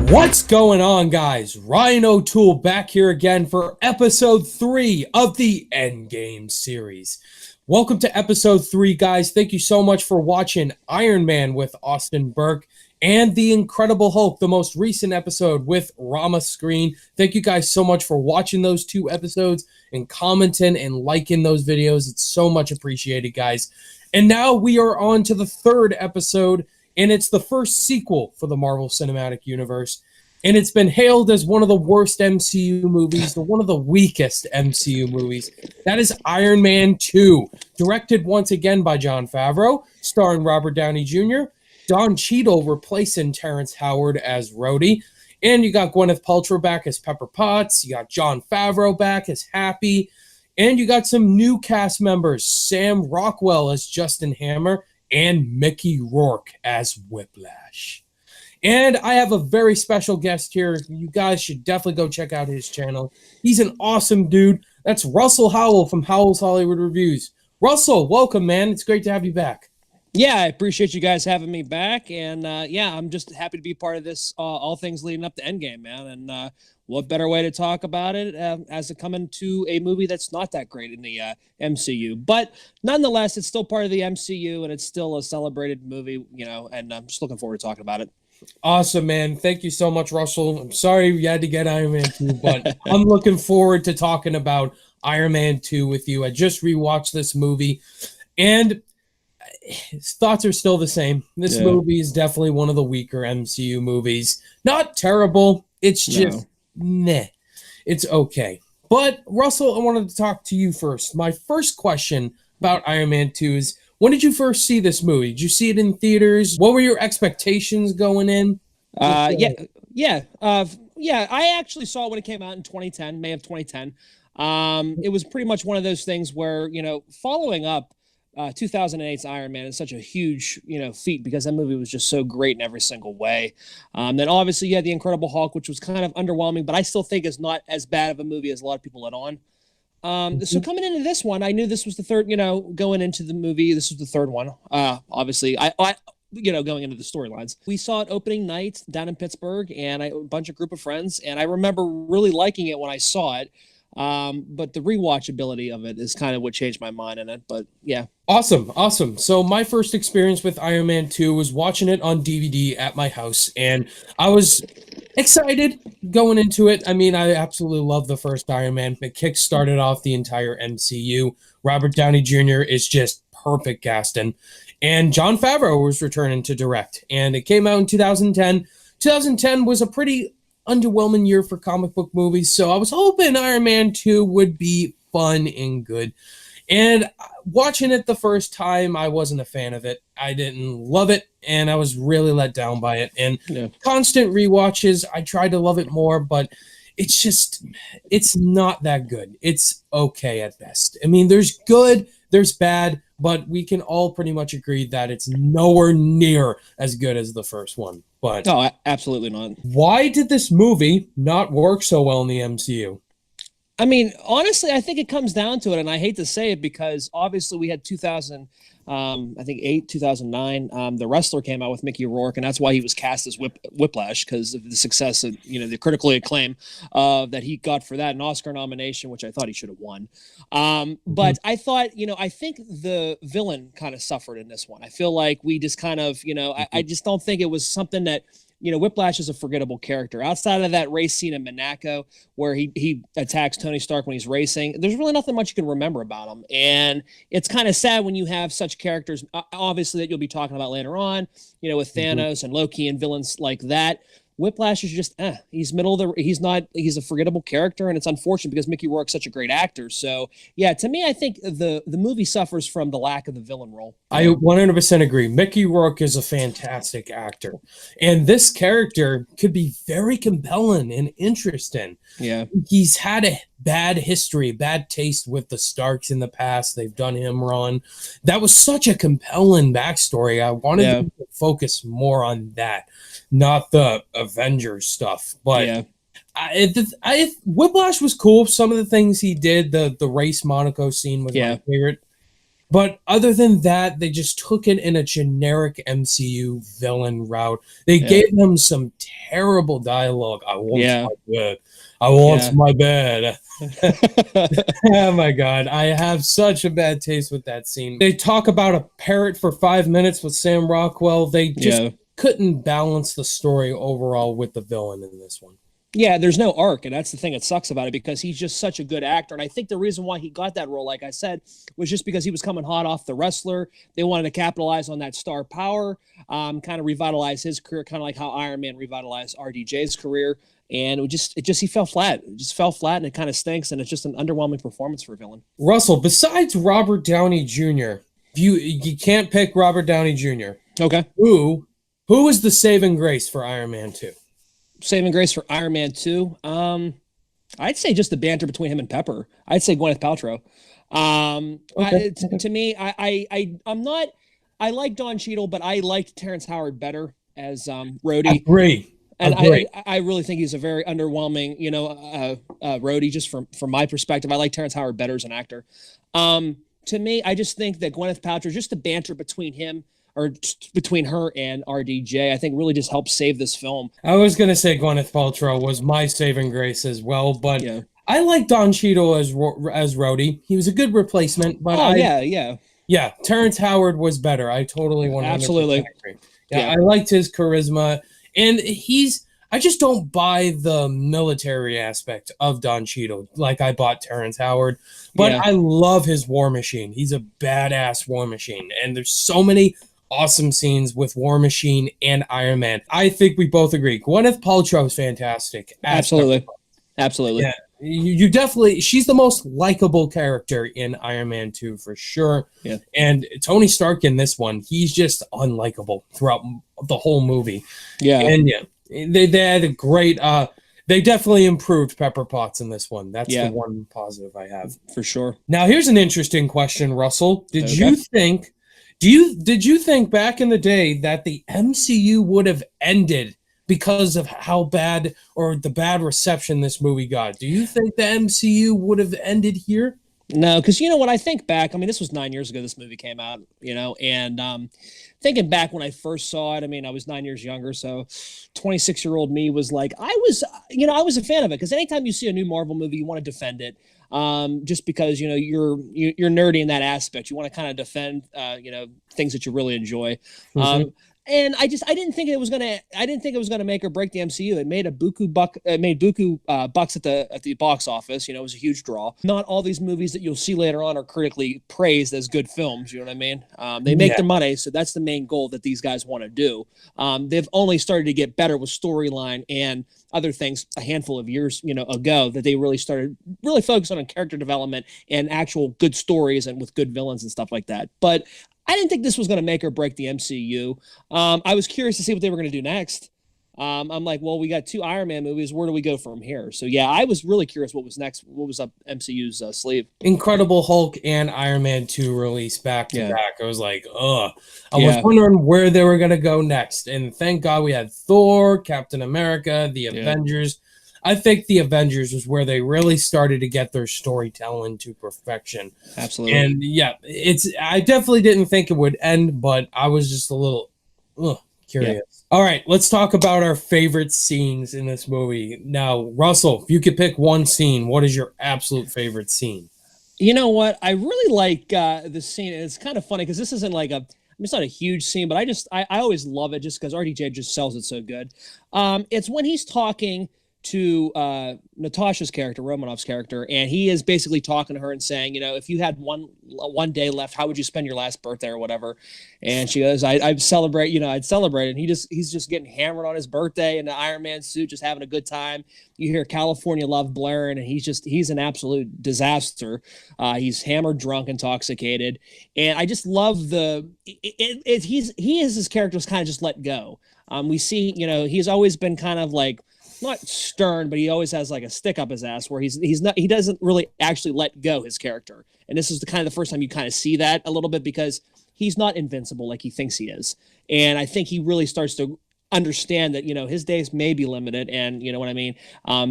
What's going on, guys? Ryan O'Toole back here again for episode 3 of the Endgame series. Welcome to episode 3, guys. Thank you so much for watching Iron Man with Austin Burke and The Incredible Hulk, the most recent episode with Rama Screen. Thank you guys so much for watching those 2 episodes and commenting and liking those videos. It's so much appreciated, guys. And now we are on to the 3rd episode, and it's the first sequel for the Marvel Cinematic Universe. And it's been hailed as one of the worst MCU movies, one of the weakest MCU movies. That is Iron Man 2, directed once again by Jon Favreau, starring Robert Downey Jr., Don Cheadle replacing Terrence Howard as Rhodey, and you got Gwyneth Paltrow back as Pepper Potts, you got Jon Favreau back as Happy, and you got some new cast members, Sam Rockwell as Justin Hammer, and Mickey Rourke as Whiplash. And I have a very special guest here. You guys should definitely go check out his channel. He's an awesome dude. That's Russell Howell from Howell's Hollywood Reviews. Russell, welcome, man. It's great to have you back. Yeah, I appreciate you guys having me back. And yeah, I'm just happy to be part of this, all things leading up to Endgame, man. And what better way to talk about it as it coming to a movie that's not that great in the MCU. But nonetheless, it's still part of the MCU, and it's still a celebrated movie, you know, and I'm just looking forward to talking about it. Awesome, man. Thank you so much, Russell. I'm sorry you had to get Iron Man 2, but I'm looking forward to talking about Iron Man 2 with you. I just rewatched this movie, and his thoughts are still the same. This movie is definitely one of the weaker MCU movies. Not terrible. It's just, meh. It's okay. But, Russell, I wanted to talk to you first. My first question about Iron Man 2 is, when did you first see this movie? Did you see it in theaters? What were your expectations going in? Yeah. I actually saw it when it came out in 2010, May of 2010. It was pretty much one of those things where, you know, following up 2008's Iron Man is such a huge, you know, feat because that movie was just so great in every single way. Then obviously you had The Incredible Hulk, which was kind of underwhelming, but I still think is not as bad of a movie as a lot of people let on. So coming into this one, I knew this was the third, you know, going into the movie, this was the third one. Obviously, I you know, going into the storylines. We saw it opening night down in Pittsburgh, and a bunch of group of friends, and I remember really liking it when I saw it. But the rewatchability of it is kind of what changed my mind in it, but yeah. Awesome. So my first experience with Iron Man 2 was watching it on DVD at my house, and I was excited going into it. I mean, I absolutely love the first Iron Man. It kick-started off the entire MCU. Robert Downey Jr. is just perfect casting, and Jon Favreau was returning to direct, and it came out in 2010. 2010 was a pretty underwhelming year for comic book movies, so I was hoping Iron Man 2 would be fun and good. And watching it the first time, I wasn't a fan of it. I didn't love it, and I was really let down by it. And constant rewatches, I tried to love it more, but it's not that good. It's okay at best. I mean, there's good, there's bad, but we can all pretty much agree that it's nowhere near as good as the first one. But no, absolutely not. Why did this movie not work so well in the MCU? I mean, honestly, I think it comes down to it, and I hate to say it because obviously we had 2009. The Wrestler came out with Mickey Rourke, and that's why he was cast as Whiplash, because of the success of, you know, the critically acclaim that he got for that, an Oscar nomination, which I thought he should have won. But I thought, you know, I think the villain kind of suffered in this one. I feel like we just kind of, you know, I just don't think it was something that, you know, Whiplash is a forgettable character. Outside of that race scene in Monaco where he attacks Tony Stark when he's racing, there's really nothing much you can remember about him. And it's kind of sad when you have such characters, obviously, that you'll be talking about later on, you know, with Thanos and Loki and villains like that. Whiplash is just, he's he's a forgettable character, and it's unfortunate because Mickey Rourke's such a great actor. So, yeah, to me, I think the movie suffers from the lack of the villain role. I 100% agree. Mickey Rourke is a fantastic actor, and this character could be very compelling and interesting. Yeah. He's had a bad history, bad taste with the Starks in the past. They've done him wrong. That was such a compelling backstory. I wanted to focus more on that, not the Avengers stuff. But Whiplash was cool. Some of the things he did, the race Monaco scene was my favorite. But other than that, they just took it in a generic MCU villain route. They Yeah. gave him some terrible dialogue. I want Yeah. my bed. I want Yeah. my bed. Oh my god, I have such a bad taste with that scene. They talk about a parrot for 5 minutes with Sam Rockwell. They just Yeah. couldn't balance the story overall with the villain in this one. Yeah, there's no arc, and that's the thing that sucks about it because he's just such a good actor. And I think the reason why he got that role, like I said, was just because he was coming hot off The Wrestler. They wanted to capitalize on that star power, kind of revitalize his career, kind of like how Iron Man revitalized RDJ's career. And he fell flat. It just fell flat, and it kind of stinks. And it's just an underwhelming performance for a villain. Russell, besides Robert Downey Jr., you can't pick Robert Downey Jr. Okay. Who is the saving grace for Iron Man 2? Saving grace for Iron Man 2. I'd say just the banter between him and Pepper. I'd say Gwyneth Paltrow. Okay. To me, I'm not. I like Don Cheadle, but I liked Terrence Howard better as Rhodey. Agree. And Agree. I really think he's a very underwhelming, Rhodey. Just from my perspective, I like Terrence Howard better as an actor. To me, I just think that Gwyneth Paltrow, just the banter between him or between her and RDJ, I think really just helps save this film. I was gonna say Gwyneth Paltrow was my saving grace as well, but Yeah. I like Don Cheadle as Rhodey. He was a good replacement, but yeah, Terrence Howard was better. I totally 100% Absolutely agree. Yeah, I liked his charisma, and I just don't buy the military aspect of Don Cheadle like I bought Terrence Howard, but I love his War Machine. He's a badass War Machine, and there's so many awesome scenes with War Machine and Iron Man. I think we both agree. Gwyneth Paltrow is fantastic. Absolutely. Yeah, you definitely, she's the most likable character in Iron Man 2 for sure. Yeah. And Tony Stark in this one, he's just unlikable throughout the whole movie. Yeah. And yeah, they had a great, they definitely improved Pepper Potts in this one. That's the one positive I have. For sure. Now, here's an interesting question, Russell. Did you think back in the day that the MCU would have ended because of how bad or the bad reception this movie got? Do you think the MCU would have ended here? No, because when I think back, I mean, this was 9 years ago this movie came out, and thinking back when I first saw it, I mean, I was 9 years younger, so 26-year-old me was like, I was a fan of it because anytime you see a new Marvel movie, you want to defend it. Just because you're nerdy in that aspect, you want to kind of defend things that you really enjoy. And I didn't think it was gonna make or break the MCU. It made buku bucks at the box office. It was a huge draw. Not all these movies that you'll see later on are critically praised as good films. You know what I mean? They make their money, so that's the main goal that these guys want to do. They've only started to get better with storyline and other things a handful of years ago that they really started focusing on character development and actual good stories and with good villains and stuff like that. But I didn't think this was going to make or break the MCU. I was curious to see what they were going to do next. I'm like, well, we got 2 Iron Man movies. Where do we go from here? So yeah, I was really curious what was next. What was up MCU's sleeve? Incredible Hulk and Iron Man 2 released back to back. I was like, ugh. I was wondering where they were going to go next. And thank God we had Thor, Captain America, the Avengers. I think the Avengers was where they really started to get their storytelling to perfection. Absolutely. And yeah, I definitely didn't think it would end, but I was just a little curious. Yeah. All right, let's talk about our favorite scenes in this movie. Now, Russell, if you could pick one scene, what is your absolute favorite scene? You know what? I really like the scene, and it's kind of funny because this isn't like it's not a huge scene, but I always love it just because RDJ just sells it so good. It's when he's talking to Natasha's character, Romanoff's character, and he is basically talking to her and saying, if you had one day left, how would you spend your last birthday or whatever? And she goes, I'd celebrate, I'd celebrate. And he's just getting hammered on his birthday in the Iron Man suit, just having a good time. You hear California Love blaring, and he's an absolute disaster. He's hammered, drunk, intoxicated. And I just love he is his character's kind of just let go. We see, he's always been kind of like, not stern, but he always has like a stick up his ass where he doesn't really actually let go his character. And this is the first time you kind of see that a little bit because he's not invincible like he thinks he is. And I think he really starts to understand that, his days may be limited and you know what I mean?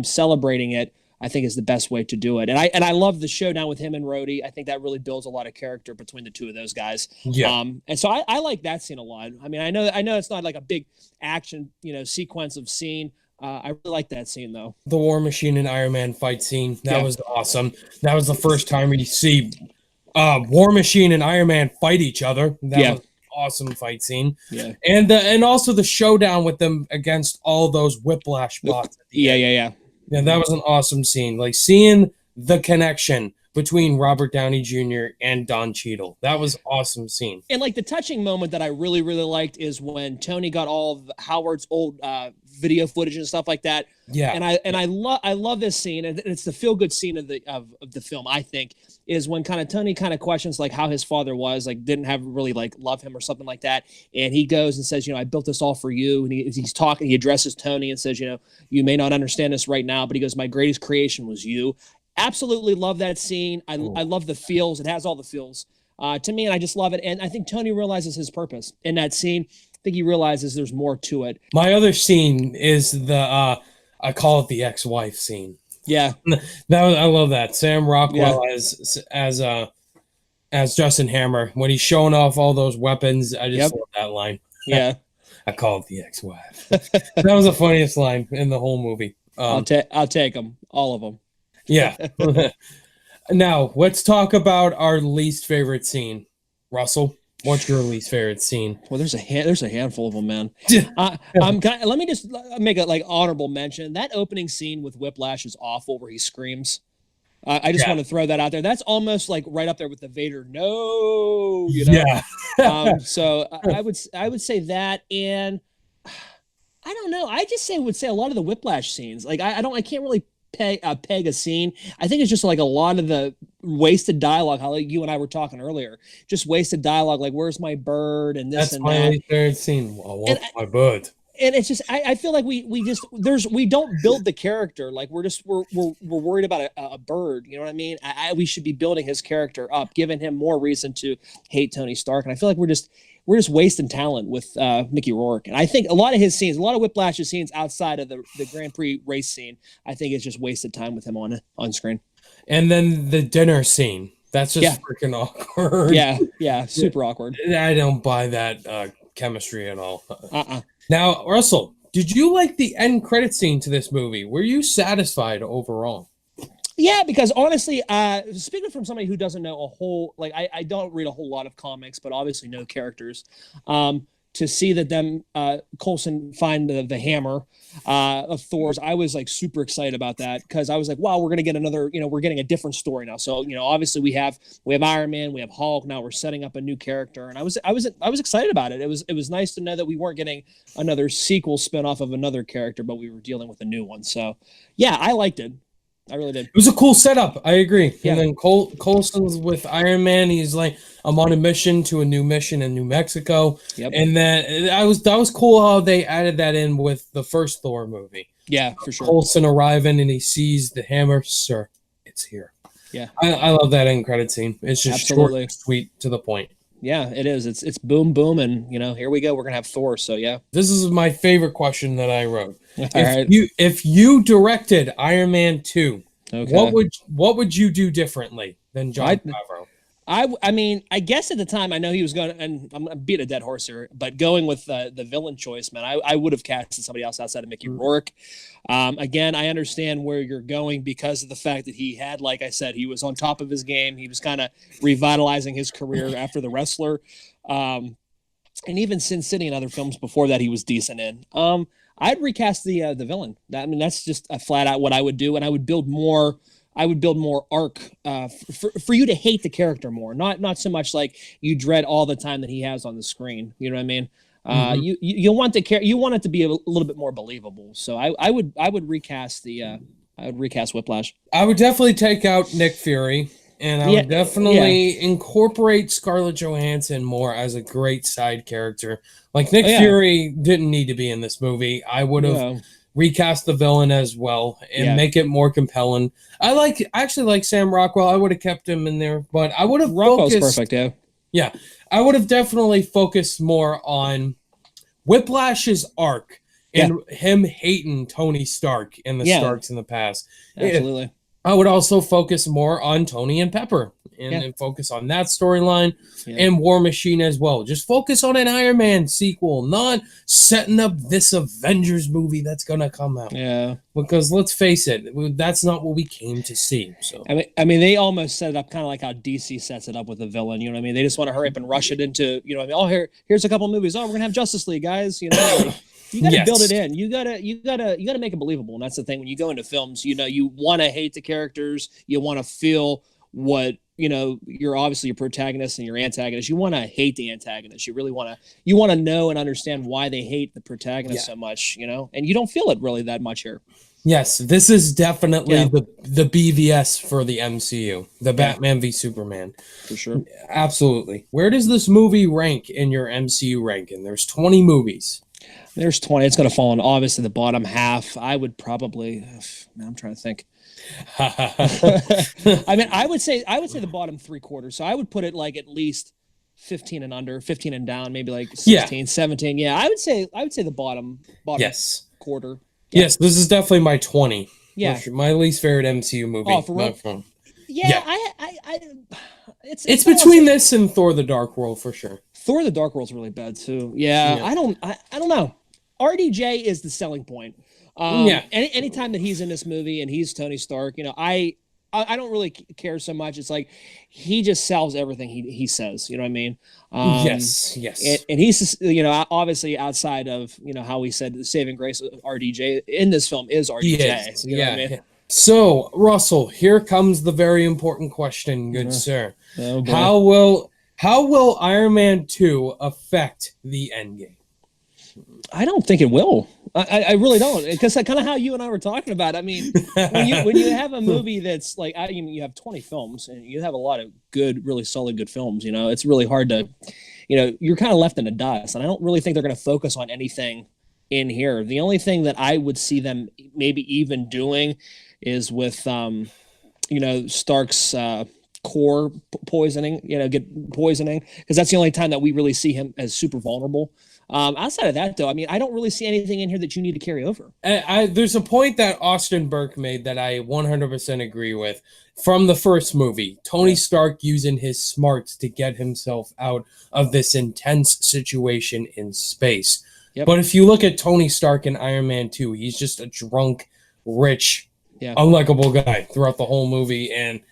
Celebrating it. I think is the best way to do it. And I love the showdown with him and Rhodey. I think that really builds a lot of character between the two of those guys. Yeah. And so I like that scene a lot. I mean, I know it's not like a big action, sequence of scene. I really like that scene though. The War Machine and Iron Man fight scene, that Yeah. was awesome. That was the first time we see War Machine and Iron Man fight each other. That was an awesome fight scene. Yeah. And also the showdown with them against all those Whiplash bots. Yeah. Yeah, that was an awesome scene. Like seeing the connection between Robert Downey Jr. and Don Cheadle. That was awesome scene. And like the touching moment that I really, really liked is when Tony got all of Howard's old video footage and stuff like that. Yeah. And I love this scene, and it's the feel good scene of the film, I think, is when kind of Tony kind of questions like how his father was, like didn't have really like love him or something like that. And he goes and says, I built this all for you. And he's talking, he addresses Tony and says, you may not understand this right now, but he goes, my greatest creation was you. Absolutely love that scene. I love the feels. It has all the feels to me, and I just love it. And I think Tony realizes his purpose in that scene. I think he realizes there's more to it. My other scene is the I call it the ex-wife scene. Yeah, I love that. Sam Rockwell as Justin Hammer when he's showing off all those weapons. I just love that line. Yeah, I call it the ex-wife. That was the funniest line in the whole movie. I'll take them, all of them. Yeah. Now, let's talk about our least favorite scene. Russell, what's your least favorite scene? Well, there's a handful of them, man. Let me just make a like honorable mention. That opening scene with Whiplash is awful, where he screams. I just want to throw that out there. That's almost like right up there with the Vader. No, Yeah. So I would say that, and I don't know. I just would say a lot of the Whiplash scenes. Like I can't really peg a scene. I think it's just like a lot of the wasted dialogue, how like you and I were talking earlier, just wasted dialogue, like where's my bird and this. That's and that. My third scene. I want my bird. And it's just I feel like we don't build the character. Like we're worried about a bird. You know what I mean? We should be building his character up, giving him more reason to hate Tony Stark. And I feel like we're just wasting talent with Mickey Rourke. And I think a lot of his scenes, a lot of Whiplash's scenes outside of the Grand Prix race scene, I think it's just wasted time with him on screen. And then the dinner scene. That's just freaking awkward. Yeah, super awkward. I don't buy that chemistry at all. Now, Russell, did you like the end credit scene to this movie? Were you satisfied overall? Yeah, because honestly, speaking from somebody who doesn't know a whole, like I don't read a whole lot of comics, but obviously know characters. To see that Coulson find the hammer of Thor's, I was like super excited about that, because I was like, wow, we're gonna get another, we're getting a different story now. So obviously we have Iron Man, we have Hulk, now we're setting up a new character, and I was excited about it. It was nice to know that we weren't getting another sequel spinoff of another character, but we were dealing with a new one. So yeah, I liked it. I really did. It was a cool setup. I agree. Yeah. And then Coulson's with Iron Man. He's like, I'm on a mission to a new mission in New Mexico. Yep. And then that was cool how they added that in with the first Thor movie. Yeah, for sure. Coulson arriving and he sees the hammer. Sir, it's here. Yeah. I love that end credit scene. It's just short and sweet, to the point. Yeah, it is. It's boom, boom, and here we go. We're gonna have Thor. So yeah. This is my favorite question that I wrote. Right. If you directed Iron Man 2, okay, what would you do differently than Jon Favreau? I mean, I guess at the time I know he was going, and I'm beating a dead horse here, but going with the villain choice, man, I would have casted somebody else outside of Mickey Rourke. Again, I understand where you're going because of the fact that he had, like I said, he was on top of his game. He was kind of revitalizing his career after The Wrestler. And even Sin City and other films before that he was decent in. I'd recast the villain. I mean, that's just a flat out what I would do, and I would build more arc for you to hate the character more, not so much like you dread all the time that he has on the screen. You know what I mean? You want you want it to be a little bit more believable. So I would recast Whiplash. I would definitely take out Nick Fury, and I would definitely incorporate Scarlett Johansson more as a great side character. Like Nick Fury didn't need to be in this movie. I would have recast the villain as well and make it more compelling. I actually like Sam Rockwell. I would have kept him in there, but I would have Rockwell's perfect. I would have definitely focused more on Whiplash's arc and him hating Tony Stark and the Starks in the past. Absolutely. I would also focus more on Tony and Pepper and focus on that storyline and War Machine as well. Just focus on an Iron Man sequel, not setting up this Avengers movie that's going to come out. Yeah. Because let's face it, that's not what we came to see. So I mean, they almost set it up kind of like how DC sets it up with a villain. You know what I mean? They just want to hurry up and rush it into, you know what I mean? Oh, here's a couple movies. Oh, we're going to have Justice League, guys. You know, you got to build it in. You got to make it believable. And that's the thing when you go into films, you know, you want to hate the characters. You want to feel what, you know, you're obviously your protagonist and your antagonist. You want to hate the antagonist. You really want to know and understand why they hate the protagonist so much, you know, and you don't feel it really that much here. Yes, this is definitely the BVS for the MCU, the Batman v Superman. For sure. Absolutely. Where does this movie rank in your MCU ranking? There's 20 movies. There's 20. It's going to fall in obviously the bottom half. I would probably, I'm trying to think. I mean, I would say the bottom 3/4. So I would put it like at least 15 and under, 15 and down, maybe like 16, 17. Yeah, I would say the bottom quarter. Yeah. Yes, this is definitely my 20. Yeah. My least favorite MCU movie. Oh, for real? Yeah. It's between this and Thor the Dark World for sure. Thor the Dark World's really bad too. Yeah. I don't know. RDJ is the selling point. Anytime that he's in this movie and he's Tony Stark, you know, I don't really care so much. It's like he just sells everything he says. You know what I mean? Yes. And he's, you know, obviously outside of, you know, how we said the saving grace of RDJ in this film is RDJ. You know what I mean? So, Russell, here comes the very important question, good sir. Oh, how will Iron Man 2 affect the Endgame? I don't think it will. I really don't, because kind of how you and I were talking about. I mean, when you have a movie that's like, you have 20 films and you have a lot of good, really solid, good films. You know, it's really hard to, you know, you're kind of left in the dust, and I don't really think they're going to focus on anything in here. The only thing that I would see them maybe even doing is with, you know, Stark's core poisoning. You know, get poisoning, because that's the only time that we really see him as super vulnerable. Outside of that, though, I mean, I don't really see anything in here that you need to carry over. There's a point that Austin Burke made that I 100% agree with from the first movie. Tony Stark using his smarts to get himself out of this intense situation in space. Yep. But if you look at Tony Stark in Iron Man 2, he's just a drunk, rich, unlikable guy throughout the whole movie, and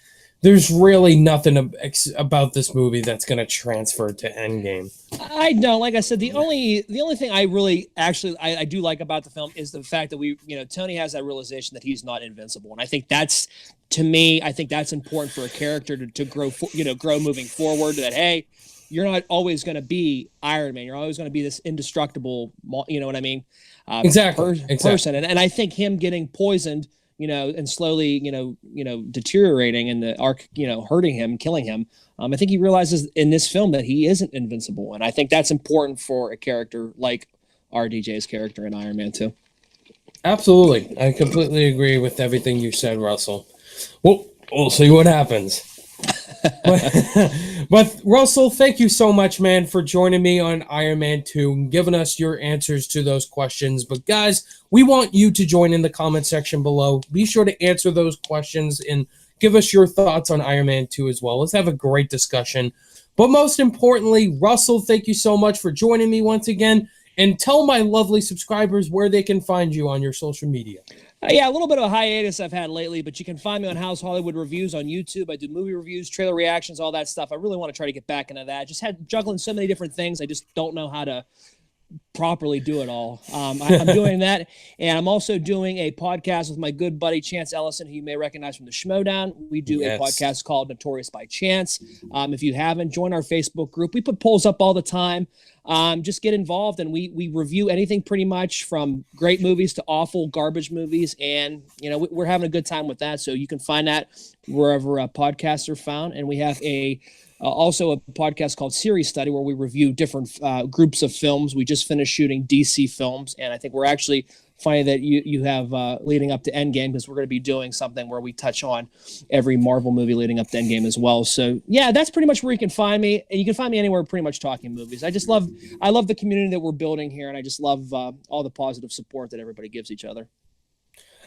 there's really nothing about this movie that's going to transfer to Endgame. I know, like I said, the only thing I really I do like about the film is the fact that Tony has that realization that he's not invincible, and I think that's, to me, I think that's important for a character to grow, grow moving forward. That, hey, you're not always going to be Iron Man. You're always going to be this indestructible, you know what I mean? Exactly. Person, and I think him getting poisoned, and slowly, deteriorating and the arc, hurting him, killing him. I think he realizes in this film that he isn't invincible. And I think that's important for a character like RDJ's character in Iron Man 2. Absolutely. I completely agree with everything you said, Russell. Well, we'll see what happens. But Russell, thank you so much, man, for joining me on Iron Man 2 and giving us your answers to those questions. But guys, we want you to join in the comment section below. Be sure to answer those questions and give us your thoughts on Iron Man 2 as well. Let's have a great discussion. But most importantly, Russell, thank you so much for joining me once again. And tell my lovely subscribers where they can find you on your social media. Yeah, a little bit of a hiatus I've had lately, but you can find me on House Hollywood Reviews on YouTube. I do movie reviews, trailer reactions, all that stuff. I really want to try to get back into that. Just had juggling so many different things. I just don't know how to properly do it all. I'm doing that, and I'm also doing a podcast with my good buddy Chance Ellison, who you may recognize from the Schmodown. We do a podcast called Notorious by Chance. If you haven't, join our Facebook group. We put polls up all the time. Just get involved, and we review anything pretty much from great movies to awful garbage movies, and we're having a good time with that. So you can find that wherever podcasts are found, and we have also a podcast called Series Study where we review different groups of films. We just finished finished shooting DC films, and I think we're actually finding that you have leading up to Endgame, because we're going to be doing something where we touch on every Marvel movie leading up to Endgame as well. So yeah, that's pretty much where you can find me, and you can find me anywhere pretty much talking movies. I love the community that we're building here, and I just love all the positive support that everybody gives each other.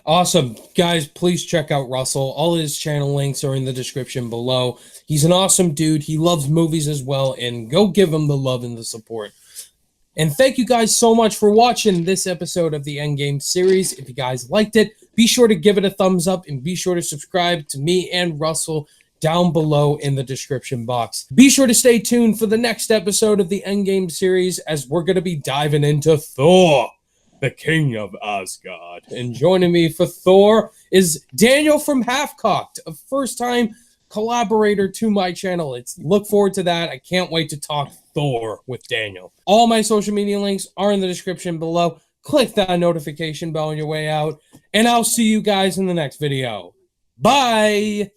Awesome. Guys, please check out Russell. All his channel links are in the description below. He's an awesome dude. He loves movies as well, and go give him the love and the support. And thank you guys so much for watching this episode of the Endgame series. If you guys liked it, be sure to give it a thumbs up, and be sure to subscribe to me and Russell down below in the description box. Be sure to stay tuned for the next episode of the Endgame series, as we're going to be diving into Thor, the King of Asgard. And joining me for Thor is Daniel from Half Cocked, a first-time collaborator to my channel. Look forward to that. I can't wait to talk Thor with Daniel. All my social media links are in the description below. Click that notification bell on your way out, and I'll see you guys in the next video. Bye!